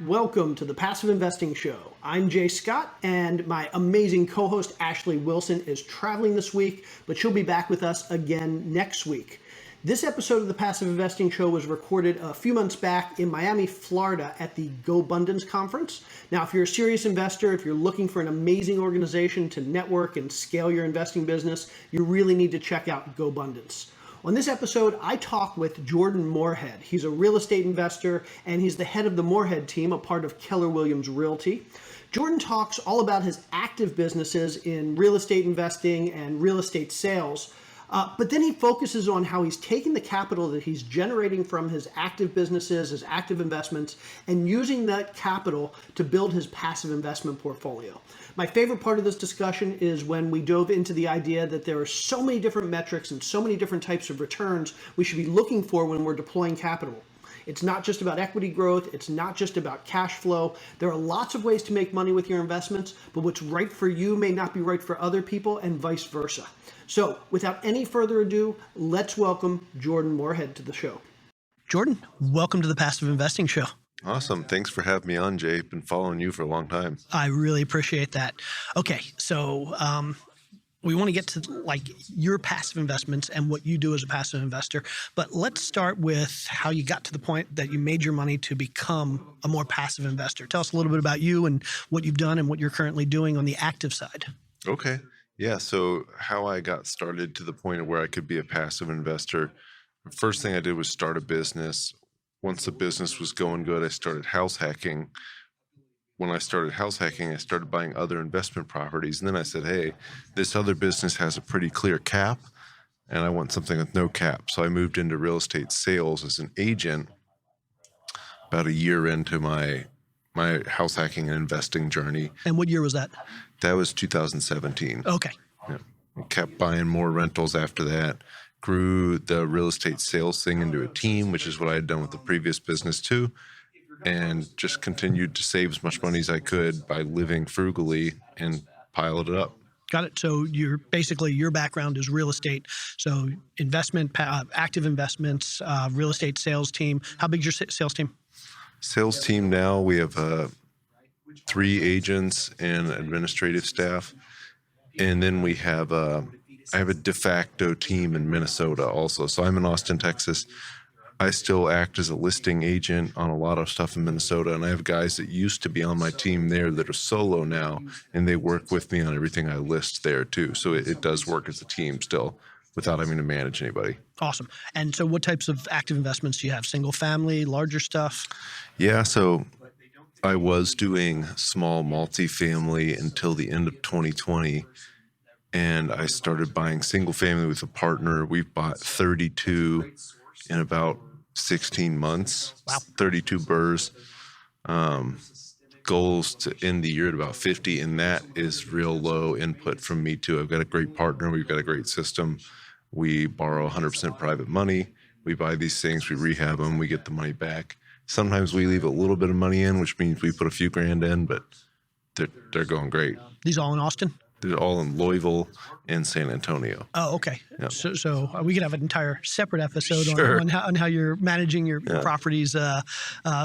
Welcome to the Passive Investing Show. I'm Jay Scott, and my amazing co-host Ashley Wilson is traveling this week, but she'll be back with us again next week. This episode of the Passive Investing Show was recorded a few months back in Miami, Florida at the GoBundance conference. Now, if you're a serious investor, if you're looking for an amazing organization to network and scale your investing business, you really need to check out GoBundance. On this episode, I talk with Jordan Moorhead. He's a real estate investor, and he's the head of the Moorhead Team, a part of Keller Williams Realty. Jordan talks all about his active businesses in real estate investing and real estate sales. But then he focuses on how he's taking the capital that he's generating from his active businesses, his active investments, and using that capital to build his passive investment portfolio. My favorite part of this discussion is when we dove into the idea that there are so many different metrics and so many different types of returns we should be looking for when we're deploying capital. It's not just about equity growth. It's not just about cash flow. There are lots of ways to make money with your investments, but what's right for you may not be right for other people, and vice versa. So without any further ado, let's welcome Jordan Moorhead to the show. Jordan, welcome to the Passive Investing Show. Awesome. Thanks for having me on, Jay. Been following you for a long time. I really appreciate that. Okay, so we want to get to your passive investments and what you do as a passive investor, but let's start with how you got to the point that you made your money to become a more passive investor. Tell us a little bit about you and what you've done and what you're currently doing on the active side. Okay. Yeah. So how I got started to the point of where I could be a passive investor, the first thing I did was start a business. Once the business was going good, I started house hacking. When I started house hacking, I started buying other investment properties. And then I said, hey, this other business has a pretty clear cap, and I want something with no cap. So I moved into real estate sales as an agent about a year into my house hacking and investing journey. And what year was that? That was 2017. Okay. Yeah. I kept buying more rentals after that. Grew the real estate sales thing into a team, which is what I had done with the previous business too, and just continued to save as much money as I could by living frugally and piled it up. Got it. So you're basically, your background is real estate. So investment, active investments, real estate sales team. How big is your sales team? Sales team now, we have 3 agents and administrative staff. And then we have I have a de facto team in Minnesota also. So I'm in Austin, Texas. I still act as a listing agent on a lot of stuff in Minnesota, and I have guys that used to be on my team there that are solo now, and they work with me on everything I list there too. So it does work as a team still without having to manage anybody. Awesome. And so what types of active investments do you have? Single family, larger stuff? Yeah, so I was doing small multifamily until the end of 2020, and I started buying single family with a partner. We've bought 32 in about 16 months. Wow. 32 burrs. Goals to end the year at about 50, and that is real low input from me too. I've got a great partner. We've got a great system. We borrow 100% private money. We buy these things, we rehab them, we get the money back. Sometimes we leave a little bit of money in, which means we put a few grand in, but they're going great. These all in Austin? They're all in Louisville and San Antonio. Oh, okay. Yep. So we could have an entire separate episode Sure. on how you're managing your properties a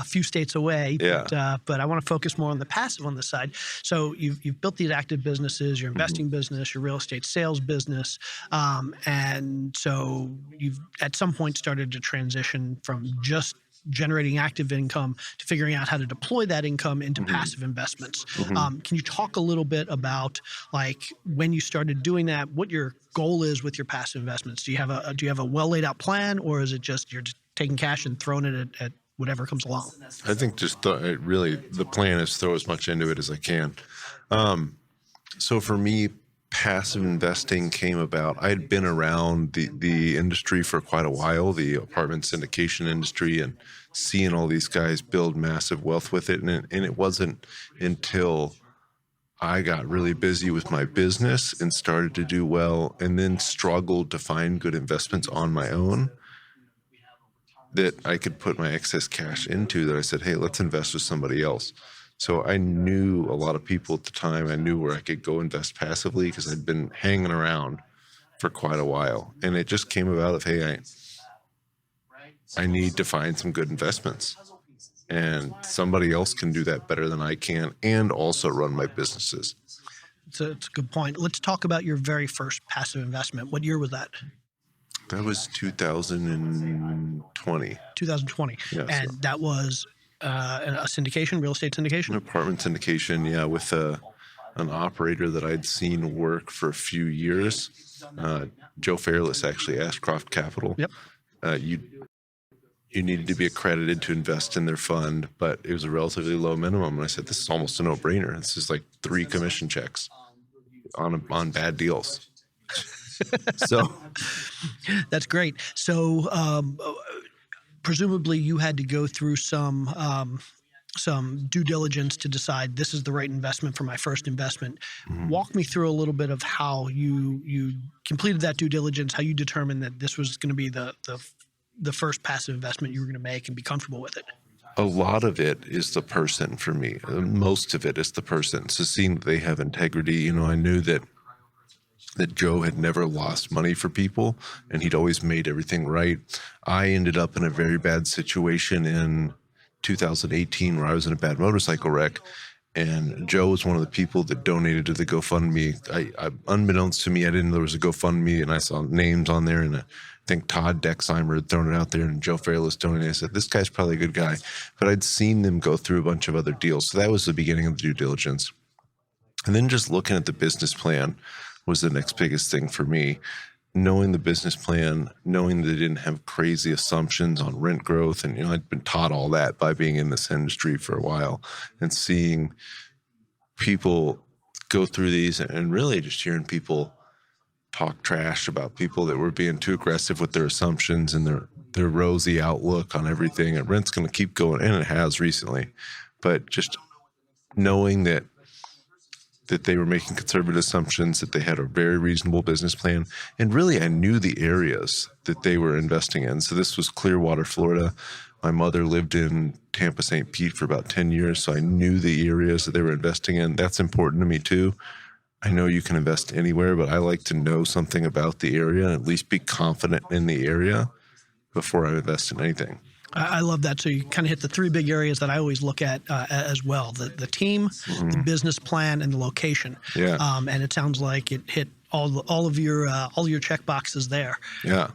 few states away. Yeah. But I want to focus more on the passive on this side. So you've built these active businesses, your investing business, your real estate sales business, and so you've at some point started to transition from just generating active income to figuring out how to deploy that income into passive investments. Can you talk a little bit about when you started doing that, what your goal is with your passive investments? Do you have a well laid out plan, or is it just you're just taking cash and throwing it at whatever comes along? I think just really the plan is throw as much into it as I can. So for me, passive investing came about. I had been around the industry for quite a while, the apartment syndication industry, and seeing all these guys build massive wealth with it. And it wasn't until I got really busy with my business and started to do well, and then struggled to find good investments on my own that I could put my excess cash into, that I said, hey, let's invest with somebody else. So I knew a lot of people at the time. I knew where I could go invest passively because I'd been hanging around for quite a while. And it just came about of, hey, I need to find some good investments. and somebody else can do that better than I can and also run my businesses. It's a good point. Let's talk about your very first passive investment. What year was that? That was 2020. 2020. Yeah, and so that was a syndication, real estate an syndication? apartment syndication, yeah, with an operator that I'd seen work for a few years. Joe Fairless, actually, Ashcroft Capital. Yep. You needed to be accredited to invest in their fund, but it was a relatively low minimum. And I said, this is almost a no-brainer. This is like 3 commission checks on bad deals. So That's great. So presumably you had to go through some due diligence to decide this is the right investment for my first investment. Walk me through a little bit of how you completed that due diligence, how you determined that this was going to be the first passive investment you were going to make and be comfortable with it. a lot of it is the person for me. Most of it is the person. So seeing that they have integrity, I knew that Joe had never lost money for people and he'd always made everything right. I ended up in a very bad situation in 2018 where I was in a bad motorcycle wreck, and Joe was one of the people that donated to the GoFundMe. I unbeknownst to me, I didn't know there was a GoFundMe, and I saw names on there, and I think Todd Dexheimer had thrown it out there, and Joe Fairless donated. I said, this guy's probably a good guy. But I'd seen them go through a bunch of other deals. So that was the beginning of the due diligence. And then just looking at the business plan was the next biggest thing for me. Knowing the business plan, knowing that they didn't have crazy assumptions on rent growth. And, I'd been taught all that by being in this industry for a while and seeing people go through these and really just hearing people talk trash about people that were being too aggressive with their assumptions and their rosy outlook on everything. And rent's going to keep going, and it has recently. But just knowing that they were making conservative assumptions, that they had a very reasonable business plan. And really, I knew the areas that they were investing in. So this was Clearwater, Florida. My mother lived in Tampa, St. Pete for about 10 years. So I knew the areas that they were investing in. That's important to me too. I know you can invest anywhere, but I like to know something about the area and at least be confident in the area before I invest in anything. I love that. So you kind of hit the 3 big areas that I always look at as well: the team, the business plan, and the location. Yeah. And it sounds like it hit all of your check boxes there. Yeah.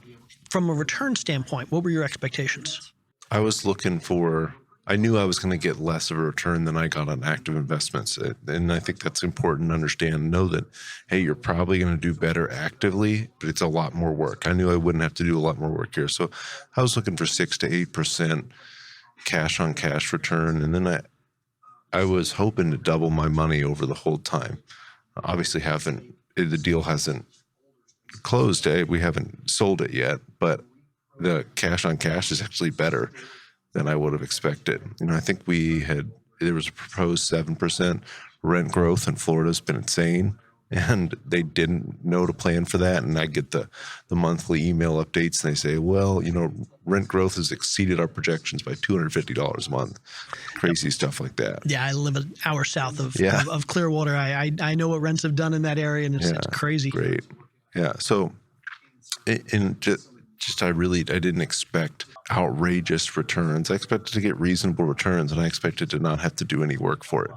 From a return standpoint, what were your expectations? I was looking for. I knew I was going to get less of a return than I got on active investments. And I think that's important to understand. Know that, hey, you're probably going to do better actively, but it's a lot more work. I knew I wouldn't have to do a lot more work here. So I was looking for 6 to 8% cash on cash return. And then I was hoping to double my money over the whole time. Obviously the deal hasn't closed. We haven't sold it yet, but the cash on cash is actually better than I would have expected. I think there was a proposed 7% rent growth, and Florida's been insane, and they didn't know to plan for that. And I get the monthly email updates, and they say, well, rent growth has exceeded our projections by $250 a month. Crazy stuff like that. Yeah, I live an hour south of Clearwater. I know what rents have done in that area, and it's crazy. Great. Yeah. So, I didn't expect outrageous returns. I expected to get reasonable returns, and I expected to not have to do any work for it.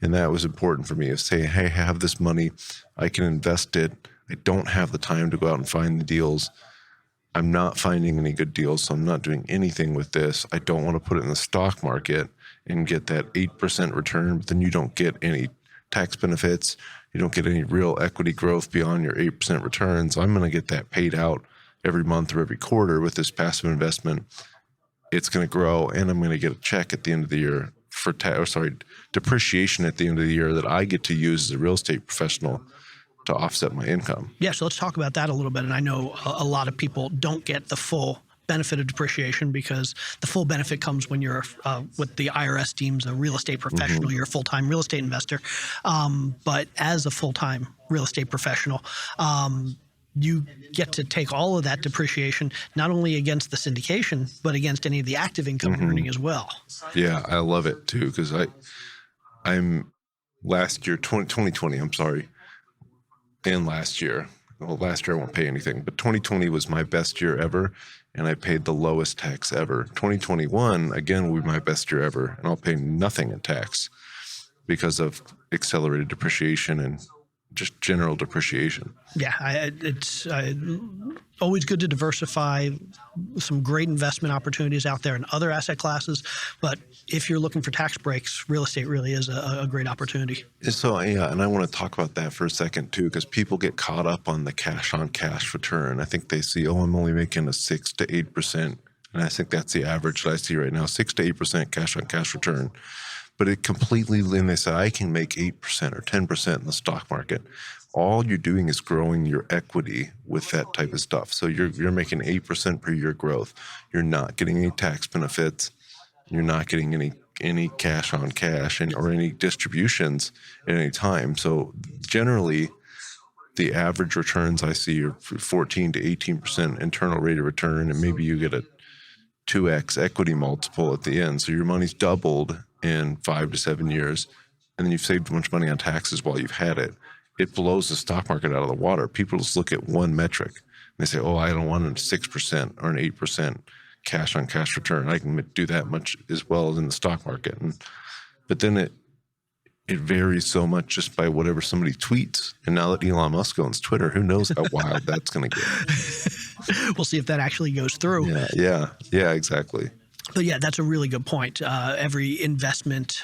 And that was important for me, is say, hey, I have this money, I can invest it. I don't have the time to go out and find the deals. I'm not finding any good deals, so I'm not doing anything with this. I don't want to put it in the stock market and get that 8% return, but then you don't get any tax benefits. You don't get any real equity growth beyond your 8% return. So I'm going to get that paid out every month or every quarter with this passive investment. It's going to grow, and I'm going to get a check at the end of the year for depreciation at the end of the year that I get to use as a real estate professional to offset my income. Yeah, so let's talk about that a little bit. And I know a lot of people don't get the full benefit of depreciation, because the full benefit comes when you're what the IRS deems a real estate professional. You're a full-time real estate investor. But as a full-time real estate professional, you get to take all of that depreciation, not only against the syndication, but against any of the active income earning as well. Yeah, I love it too, because I'm last year, 2020, I'm sorry, and last year I won't pay anything, but 2020 was my best year ever. and I paid the lowest tax ever. 2021, again, will be my best year ever, and I'll pay nothing in tax because of accelerated depreciation and just general depreciation. Yeah, it's always good to diversify. Some great investment opportunities out there in other asset classes, but if you're looking for tax breaks, real estate really is a great opportunity. So yeah, and I want to talk about that for a second too, because people get caught up on the cash on cash return. I think they see, oh, I'm only making a 6 to 8%, and I think that's the average that I see right now, 6 to 8% cash on cash return. But it completely, and they say, I can make 8% or 10% in the stock market. All you're doing is growing your equity with that type of stuff. So you're making 8% per year growth. You're not getting any tax benefits. You're not getting any cash on cash or any distributions at any time. So generally, the average returns I see are 14 to 18% internal rate of return, and maybe you get a 2x equity multiple at the end. So your money's doubled in 5 to 7 years, and then you've saved a bunch of money on taxes while you've had it. It blows the stock market out of the water. People just look at one metric. And they say, oh, I don't want a 6% or an 8% cash on cash return. I can do that much as well as in the stock market. But then it varies so much just by whatever somebody tweets. And now that Elon Musk owns Twitter, who knows how wild that's going to get. We'll see if that actually goes through. Yeah, exactly. But yeah, that's a really good point. Every investment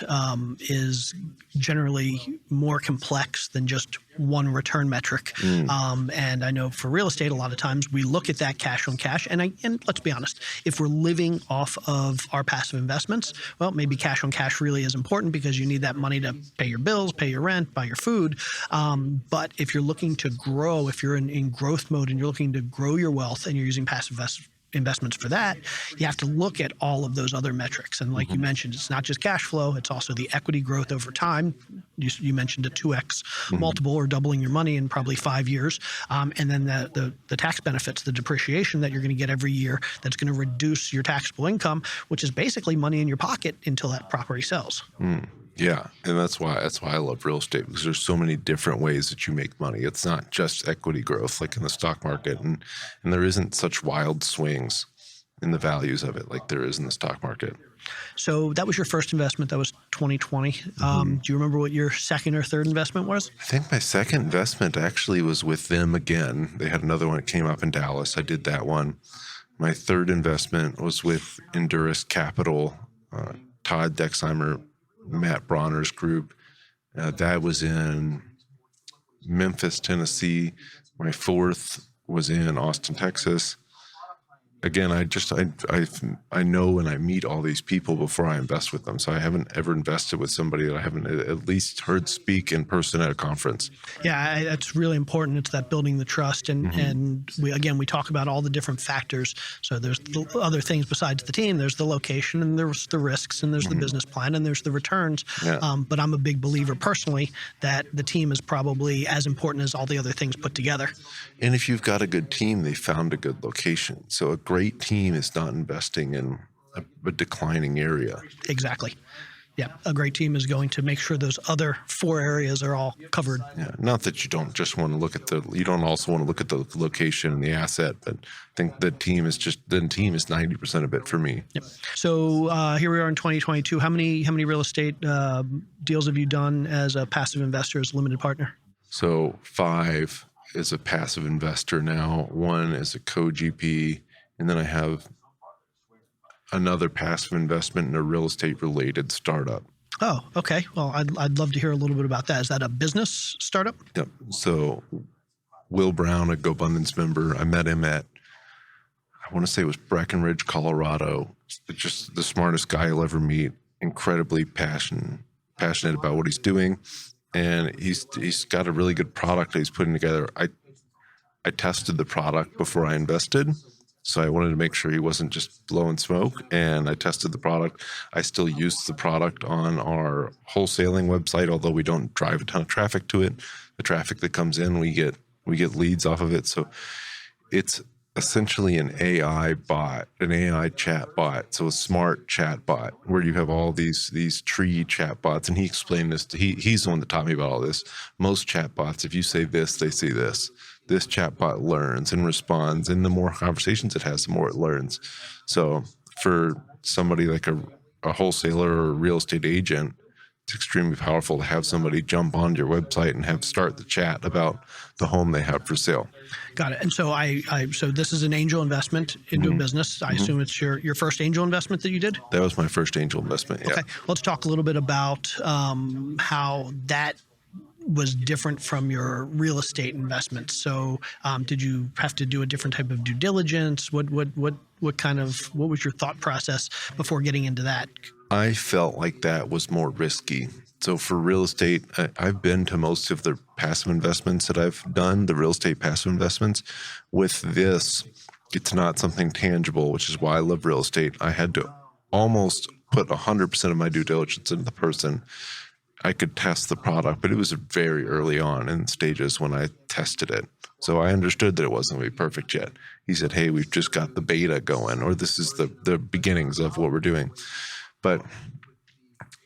is generally more complex than just one return metric. And I know for real estate, a lot of times we look at that cash on cash. And let's be honest, if we're living off of our passive investments, well, maybe cash on cash really is important because you need that money to pay your bills, pay your rent, buy your food. But if you're looking to grow, if you're in growth mode and you're looking to grow your wealth and you're using passive investments for that, you have to look at all of those other metrics. And like you mentioned, it's not just cash flow, it's also the equity growth over time. You mentioned a 2x multiple or doubling your money in probably 5 years. And then the tax benefits, the depreciation that you're going to get every year that's going to reduce your taxable income, which is basically money in your pocket until that property sells. Yeah, and that's why I love real estate, because there's so many different ways that you make money. It's not just equity growth like in the stock market, and there isn't such wild swings in the values of it like there is in the stock market. So that was your first investment. That was 2020. Do you remember what your second or third investment was? I think my second investment actually was with them again. They had another one that came up in Dallas. I did that one. My third investment was with Endurus Capital, Todd Dexheimer, Matt Bronner's group. That was in Memphis, Tennessee. My fourth was in Austin, Texas. Again, I know and I meet all these people before I invest with them. So I haven't ever invested with somebody that I haven't at least heard speak in person at a conference. Yeah, that's really important. It's that building the trust. And we talk about all the different factors. So there's the other things besides the team. There's the location, and there's the risks, and there's the business plan, and there's the returns. Yeah. But I'm a big believer personally that the team is probably as important as all the other things put together. And if you've got a good team, they found a good location. So a great team is not investing in a declining area. Exactly. Yeah, a great team is going to make sure those other 4 areas are all covered. Yeah, not that you don't just want to look at you don't also want to look at the location and the asset, but I think the team is 90% of it for me. Yep. So here we are in 2022. How many real estate deals have you done as a passive investor, as a limited partner? So 5 as a passive investor now, 1 as a co-GP, and then I have another passive investment in a real estate related startup. Oh, okay. Well, I'd love to hear a little bit about that. Is that a business startup? Yep. So Will Brown, a GoBundance member, I met him at, I want to say it was Breckenridge, Colorado. Just the smartest guy you'll ever meet. Incredibly passionate about what he's doing. And he's got a really good product that he's putting together. I tested the product before I invested, so I wanted to make sure he wasn't just blowing smoke, and I tested the product. I still use the product on our wholesaling website, although we don't drive a ton of traffic to it. The traffic that comes in, we get leads off of it. So it's essentially an AI bot, an AI chat bot. So a smart chat bot where you have all these tree chat bots. And he explained this he's the one that taught me about all this. Most chat bots, if you say this, they say this. This chat bot learns and responds, and the more conversations it has, the more it learns. So for somebody like a wholesaler or a real estate agent, it's extremely powerful to have somebody jump on your website and have start the chat about the home they have for sale. Got it. And so so this is an angel investment into a business. I assume it's your first angel investment that you did? That was my first angel investment. Yeah. Okay. Let's talk a little bit about how that was different from your real estate investments. So did you have to do a different type of due diligence? What was your thought process before getting into that? I felt like that was more risky. So for real estate, I've been to most of the passive investments that I've done, the real estate passive investments. With this, it's not something tangible, which is why I love real estate. I had to almost put 100% of my due diligence into the person. I could test the product, but it was very early on in stages when I tested it. So I understood that it wasn't going to be perfect yet. He said, hey, we've just got the beta going, or this is the beginnings of what we're doing. But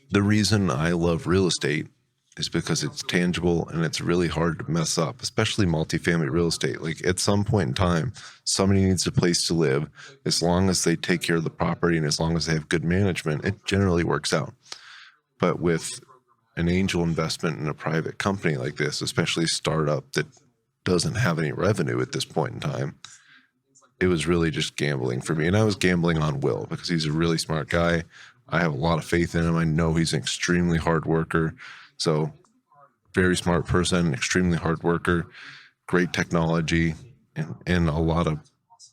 the reason I love real estate is because it's tangible and it's really hard to mess up, especially multifamily real estate. Like at some point in time, somebody needs a place to live. As long as they take care of the property and as long as they have good management, it generally works out. But with an angel investment in a private company like this, especially a startup that doesn't have any revenue at this point in time, it was really just gambling for me. And I was gambling on Will because he's a really smart guy. I have a lot of faith in him. I know he's an extremely hard worker. So very smart person, extremely hard worker, great technology, and a lot of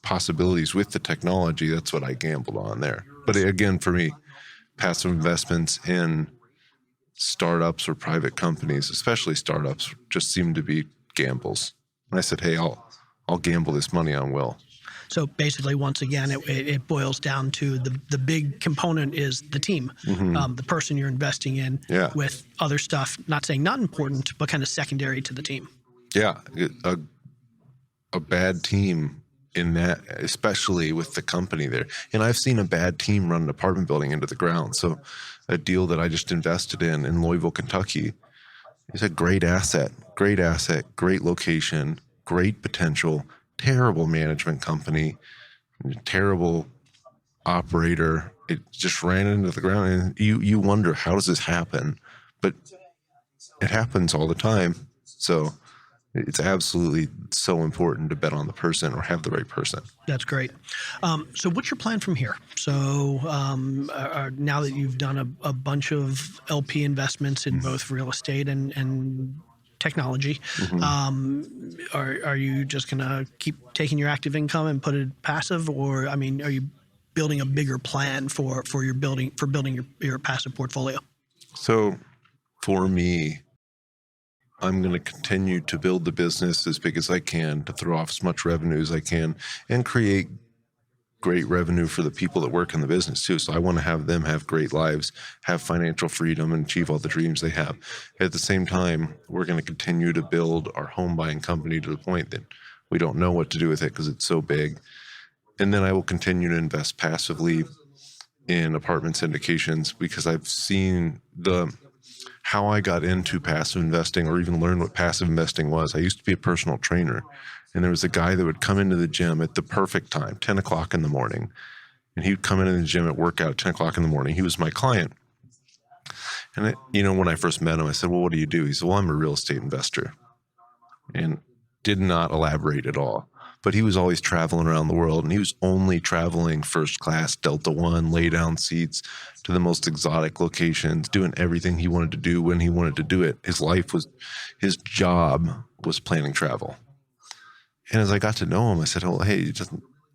possibilities with the technology. That's what I gambled on there. But again, for me, passive investments in startups or private companies, especially startups, just seem to be gambles. And I said, hey, I'll gamble this money on Will. So basically, once again, it boils down to the big component is the team, the person you're investing in with other stuff, not saying not important, but kind of secondary to the team. Yeah. A bad team in that, especially with the company there. And I've seen a bad team run an apartment building into the ground. So a deal that I just invested in Louisville, Kentucky, is a great asset, great location, great potential, terrible management company, terrible operator. It just ran into the ground, and you wonder, how does this happen? But it happens all the time. So it's absolutely so important to bet on the person or have the right person. That's great. So what's your plan from here? So now that you've done a bunch of LP investments in both real estate and technology, are you just going to keep taking your active income and put it passive, or are you building a bigger plan for building your passive portfolio? So for me, I'm going to continue to build the business as big as I can to throw off as much revenue as I can and create great revenue for the people that work in the business too. So I want to have them have great lives, have financial freedom, and achieve all the dreams they have. At the same time, we're going to continue to build our home buying company to the point that we don't know what to do with it because it's so big. And then I will continue to invest passively in apartment syndications because I've seen how I got into passive investing or even learned what passive investing was. I used to be a personal trainer, and there was a guy that would come into the gym at the perfect time, 10 o'clock in the morning. And he would come into the gym at workout at 10 o'clock in the morning. He was my client. And when I first met him, I said, well, what do you do? He said, well, I'm a real estate investor. And did not elaborate at all. But he was always traveling around the world, and he was only traveling first class, Delta One, lay down seats to the most exotic locations, doing everything he wanted to do when he wanted to do it. His job was planning travel. And as I got to know him, I said, oh, hey,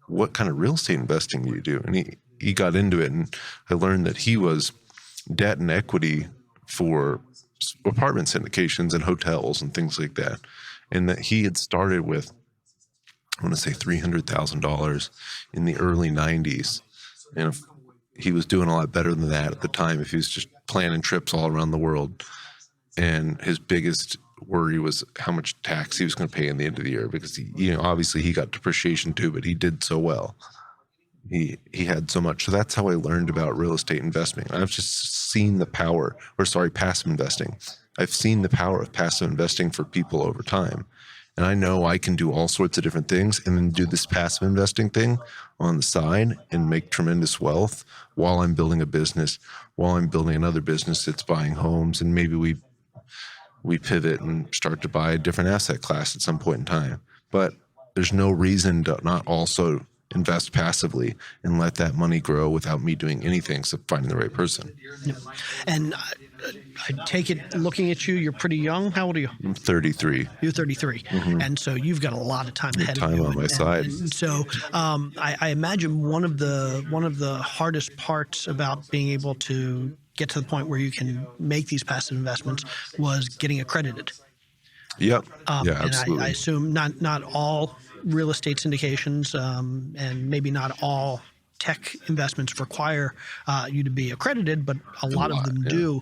what kind of real estate investing do you do? And he got into it, and I learned that he was debt and equity for apartment syndications and hotels and things like that. And that he had started with, I want to say $300,000 in the early 90s. And if he was doing a lot better than that at the time if he was just planning trips all around the world. And his biggest worry was how much tax he was going to pay in the end of the year, because obviously he got depreciation too, but he did so well. He had so much. So that's how I learned about real estate investing. I've just seen passive investing. I've seen the power of passive investing for people over time. And I know I can do all sorts of different things and then do this passive investing thing on the side and make tremendous wealth while I'm building a business, while I'm building another business that's buying homes. And maybe we pivot and start to buy a different asset class at some point in time. But there's no reason to not also invest passively and let that money grow without me doing anything except finding the right person. And I take it, looking at you, you're pretty young. How old are you? I'm 33. You're 33. Mm-hmm. And so you've got a lot of time ahead of you. Time on my side. And so I imagine one of the hardest parts about being able to get to the point where you can make these passive investments was getting accredited. Yep. Yeah, and absolutely. I assume not all real estate syndications and maybe not all tech investments require you to be accredited, but a lot of them do.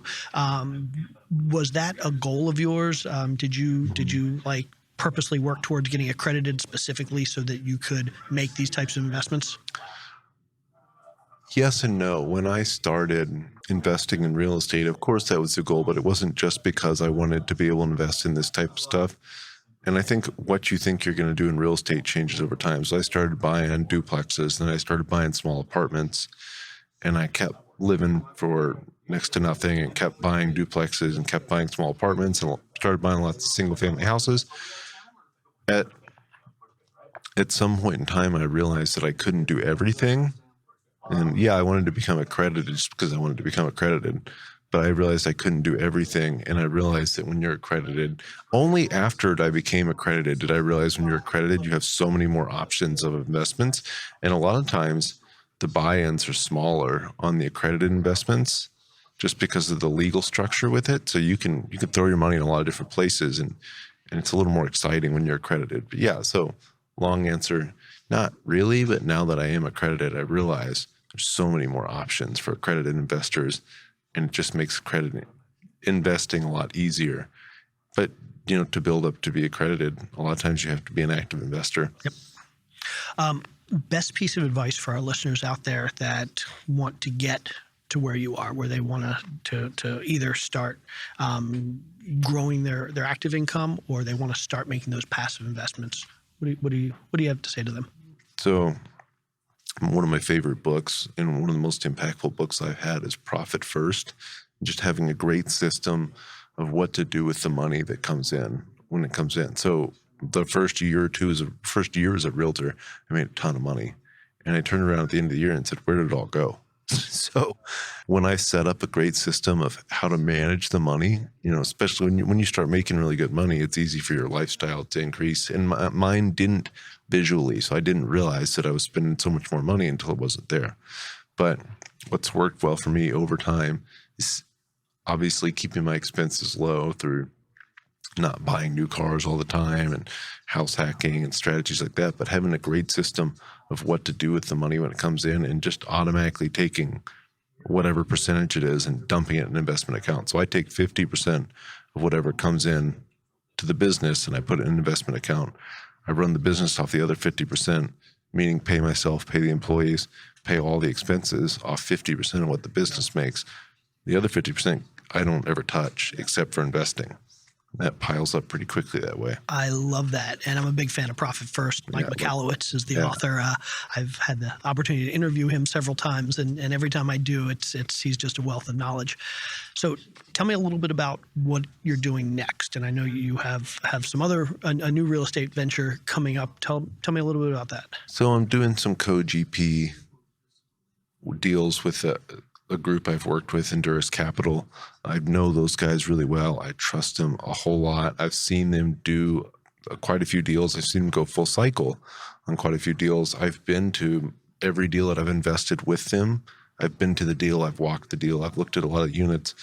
Was that a goal of yours? Did you like purposely work towards getting accredited specifically so that you could make these types of investments? Yes and no. When I started investing in real estate, of course that was the goal, but it wasn't just because I wanted to be able to invest in this type of stuff. And I think what you think you're going to do in real estate changes over time. So I started buying duplexes, then I started buying small apartments, and I kept living for next to nothing and kept buying duplexes and kept buying small apartments and started buying lots of single family houses. At some point in time, I realized that I couldn't do everything. And yeah, I wanted to become accredited just because I wanted to become accredited. But I realized I couldn't do everything. And I realized that when you're accredited, only after I became accredited did I realize when you're accredited, you have so many more options of investments. And a lot of times the buy-ins are smaller on the accredited investments just because of the legal structure with it. So you can throw your money in a lot of different places, and it's a little more exciting when you're accredited. But yeah, so long answer, not really. But now that I am accredited, I realize there's so many more options for accredited investors. And it just makes accredited investing a lot easier. But, to build up to be accredited, a lot of times you have to be an active investor. Yep. Best piece of advice for our listeners out there that want to get to where you are, where they want to either start growing their active income, or they want to start making those passive investments. What do you have to say to them? So one of my favorite books and one of the most impactful books I've had is Profit First. Just having a great system of what to do with the money that comes in when it comes in. So the first year as a realtor, I made a ton of money. And I turned around at the end of the year and said, where did it all go? So when I set up a great system of how to manage the money, especially when you start making really good money, it's easy for your lifestyle to increase. And mine didn't visually, so I didn't realize that I was spending so much more money until it wasn't there. But what's worked well for me over time is obviously keeping my expenses low through not buying new cars all the time and house hacking and strategies like that, but having a great system of what to do with the money when it comes in and just automatically taking whatever percentage it is and dumping it in an investment account. So I take 50% of whatever comes in to the business and I put it in an investment account. I run the business off the other 50%, meaning pay myself, pay the employees, pay all the expenses off 50% of what the business makes. The other 50% I don't ever touch except for investing. That piles up pretty quickly that way. I love that. And I'm a big fan of Profit First. Mike Michalowicz is the author. I've had the opportunity to interview him several times, and every time I do, he's just a wealth of knowledge. So tell me a little bit about what you're doing next. And I know you have some a new real estate venture coming up. Tell me a little bit about that. So I'm doing some co-GP deals with a group I've worked with, Endurus Capital. I know those guys really well. I trust them a whole lot. I've seen them do quite a few deals. I've seen them go full cycle on quite a few deals. I've been to every deal that I've invested with them. I've been to the deal. I've walked the deal. I've looked at a lot of units.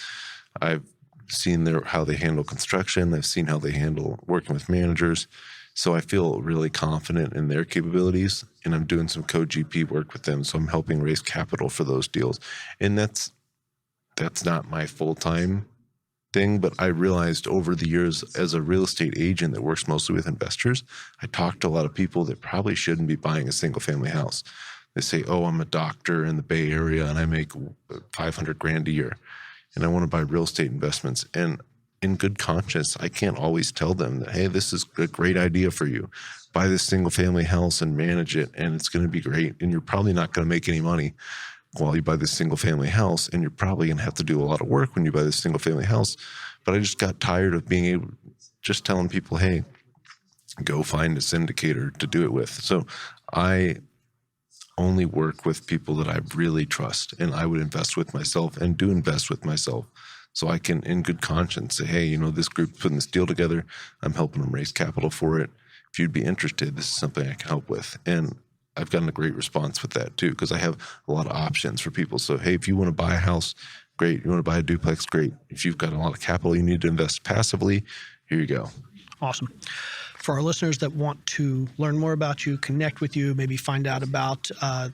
I've seen how they handle construction. I've seen how they handle working with managers. So I feel really confident in their capabilities, and I'm doing some co-GP work with them. So I'm helping raise capital for those deals. And that's not my full-time thing, but I realized over the years as a real estate agent that works mostly with investors, I talk to a lot of people that probably shouldn't be buying a single family house. They say, oh, I'm a doctor in the Bay Area and I make 500 grand a year and I want to buy real estate investments. And in good conscience, I can't always tell them that, hey, this is a great idea for you. Buy this single family house and manage it, and it's going to be great. And you're probably not going to make any money while you buy this single family house, and you're probably going to have to do a lot of work when you buy this single family house. But I just got tired of being able, just telling people, hey, go find a syndicator to do it with. So I only work with people that I really trust, and I would invest with myself and do invest with myself. So I can, in good conscience, say, hey, you know, this group's putting this deal together. I'm helping them raise capital for it. If you'd be interested, this is something I can help with. And I've gotten a great response with that too, because I have a lot of options for people. So, hey, if you want to buy a house, great. You want to buy a duplex, great. If you've got a lot of capital you need to invest passively, here you go. Awesome. For our listeners that want to learn more about you, connect with you, maybe find out about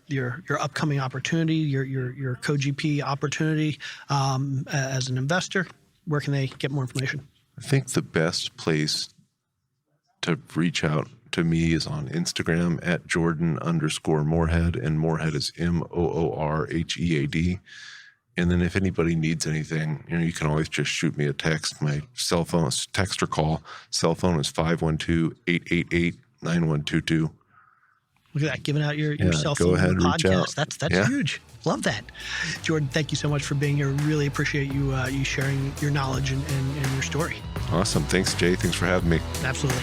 your upcoming opportunity, your co-GP opportunity as an investor, where can they get more information? I think the best place to reach out to me is on Instagram at Jordan_Moorhead, and Moorhead is Moorhead. And then if anybody needs anything, you know, you can always just shoot me a text. My cell phone is text or call. Cell phone is 512-888-9122. Look at that, giving out your cell go phone ahead, podcast. reach out. That's huge. Love that. Jordan, thank you so much for being here. Really appreciate you sharing your knowledge and your story. Awesome. Thanks, Jay. Thanks for having me. Absolutely.